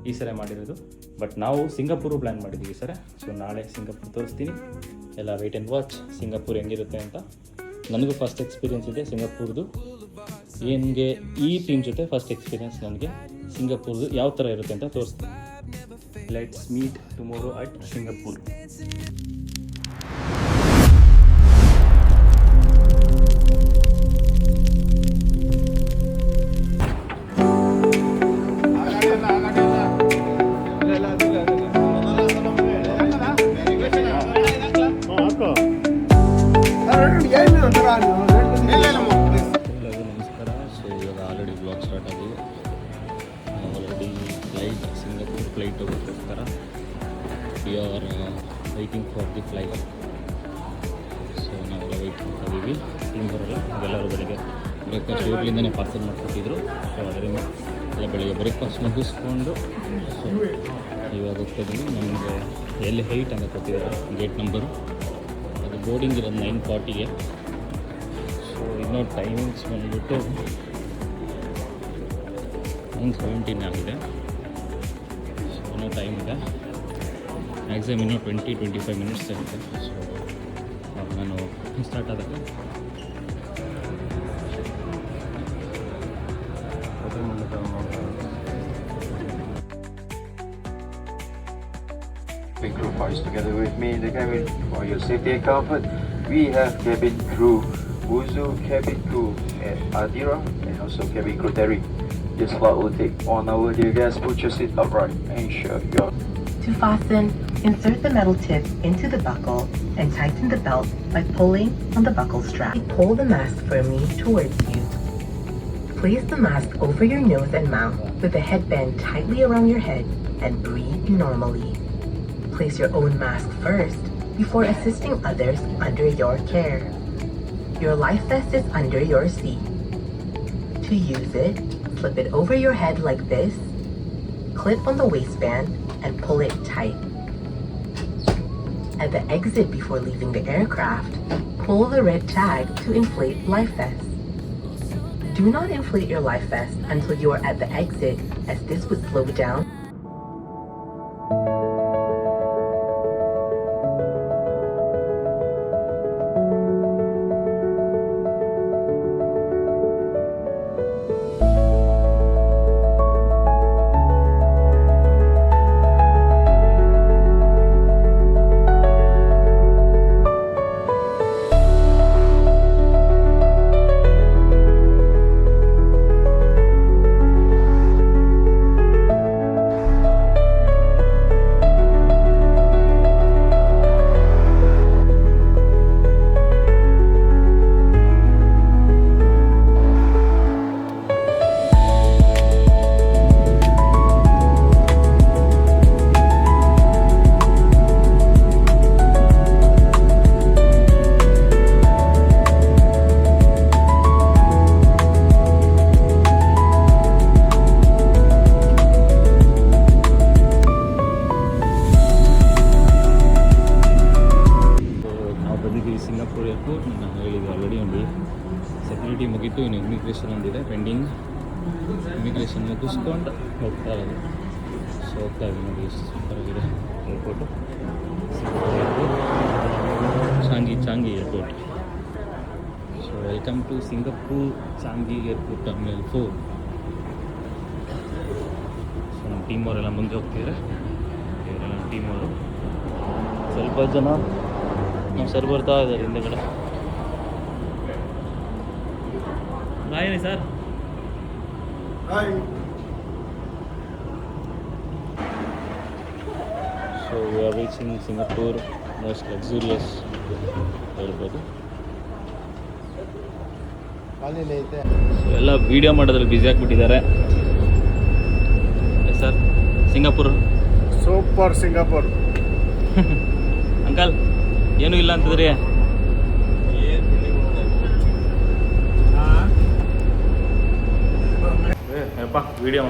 ಈ ಸಲ ಮಾಡಿರೋದು. ಬಟ್ ನಾವು ಸಿಂಗಾಪುರು ಪ್ಲ್ಯಾನ್ ಮಾಡಿದ್ದೀವಿ ಸರ್. ಸೊ ನಾಳೆ ಸಿಂಗಾಪುರ್ ತೋರಿಸ್ತೀನಿ, ಎಲ್ಲ ವೆಯ್ಟ್ ಆ್ಯಂಡ್ ವಾಚ್ ಸಿಂಗಾಪುರ್ ಹೆಂಗಿರುತ್ತೆ ಅಂತ. ನನಗೂ ಫಸ್ಟ್ ಎಕ್ಸ್ಪೀರಿಯೆನ್ಸ್ ಇದೆ ಸಿಂಗಾಪುರ್ದು. ಏನಿಗೆ ಈ ಟೀಮ್ ಜೊತೆ ಫಸ್ಟ್ ಎಕ್ಸ್ಪೀರಿಯೆನ್ಸ್ ನನಗೆ ಸಿಂಗಾಪುರ್ದು ಯಾವ ಥರ ಇರುತ್ತೆ ಅಂತ ತೋರಿಸ್ತೀನಿ. Let's meet tomorrow at Singapore. ನಮಸ್ಕಾರ. ಸೊ ಇವಾಗ ಆಲ್ರೆಡಿ ಬ್ಲಾಗ್ ಸ್ಟಾರ್ಟ್ ಆಗಿದೆ. ಆಲ್ರೆಡಿ ಫ್ಲೈಟ್ ಸಿಂಗಾಪುರ್ ಫ್ಲೈಟ್ ಹೋಗೋಕ್ಕೋಸ್ಕರ we are waiting for the flight. So ನಾವೆಲ್ಲ ವೆಯ್ಟ್ ಮಾಡ್ತಾಯಿದ್ದೀವಿ. ಟೀಮ್ ಬರೋಲ್ಲ, ಅದೆಲ್ಲರೂ ಬೆಳಗ್ಗೆ ಬ್ರೇಕ್ಫಾಸ್ಟ್ ಇವ್ರಿಂದನೇ ಪಾರ್ಸಲ್ ಮಾಡಿಕೊಟ್ಟಿದ್ರು. ಸೊ ಅದರಿಂದ ಎಲ್ಲ ಬೆಳಗ್ಗೆ ಬ್ರೇಕ್ಫಾಸ್ಟ್ ಮುಗಿಸ್ಕೊಂಡು ಸೊ ಇವಾಗ ಹೋಗ್ತಾಯಿದ್ದೀವಿ. ನಮಗೆ ಎಲ್ಲಿ ಹೈಟ್ ಅಂತ ಕೊಟ್ಟಿದ್ದಾರೆ ಗೇಟ್ ನಂಬರು. ಅದು ಬೋರ್ಡಿಂಗ್ ಇರೋದು 9:40ಗೆ. ಸೊ ಇನ್ನೂ ಟೈಮಿಂಗ್ಸ್ ಬಂದುಬಿಟ್ಟು 9:17 ಆಗಿದೆ. ಸೊ ಇನ್ನೂ ಟೈಮ್ ಇದೆ. ಮ್ಯಾಕ್ಸಿಮಮ್ ಇನ್ನೂ 20-25 ಮಿನಿಟ್ಸ್ ಇರುತ್ತೆ. ಸೊ ನಾನು ಸ್ಟಾರ್ಟ್ ಆದಾಗ Cabin crew is together with me in the cabin. For your safety and comfort, we have cabin crew Wuzu, cabin crew Adira, and also cabin crew Terry. This flight will take 1 hour. Dear guests, put your seat upright and ensure your... To fasten, insert the metal tip into the buckle and tighten the belt by pulling on the buckle strap. Pull the mask firmly towards you. Place the mask over your nose and mouth with the headband tightly around your head and breathe normally. Place your own mask first before assisting others under your care. Your life vest is under your seat. To use it, slip it over your head like this, clip on the waistband and pull it tight. At the exit before leaving the aircraft, pull the red tag to inflate life vest. Do not inflate your life vest until you are at the exit, as this would slow down. Singapore airport. ನಾನು ಹೇಳಿದ್ದೆ already ಒಂದು security ಮುಗೀತು, ಇನ್ನು immigration ಒಂದಿದೆ pending. Immigration ಮುಗಿಸ್ಕೊಂಡು ಹೋಗ್ತಾ ಇರೋದು. So ಹೋಗ್ತಾ ಇದ್ದೀನಿ ನೋಡಿ, ಎಷ್ಟು ಸೂಪರಾಗಿದೆ airport. Changi airport. So welcome to Singapore Changi airport terminal 4. So ನಮ್ಮ ಟೀಮ್ ಅವರೆಲ್ಲ ಮುಂದೆ ಹೋಗ್ತಿದ್ದಾರೆ. ಇವರೆಲ್ಲ ನಮ್ಮ ಟೀಮ್ ಅವರು. ಸ್ವಲ್ಪ ಜನ ನಮ್ಮ ಸರ್ ಬರ್ತಾ ಇದ್ದಾರೆ ಹಿಂದೆಗಡೆ. Hi sir. Hi. So we are reaching Singapore, most luxurious ಹೇಳ್ಬೋದು. ಸೊ ಎಲ್ಲ ವೀಡಿಯೋ ಮಾಡೋದ್ರಲ್ಲಿ ಬ್ಯುಸಿ ಆಗಿಬಿಟ್ಟಿದ್ದಾರೆ sir. Singapore super Singapore. Uncle ಏನೂ ಇಲ್ಲ ಅಂತಂದ್ರಿ. ಅಪ್ಪ ವಿಡಿಯೋ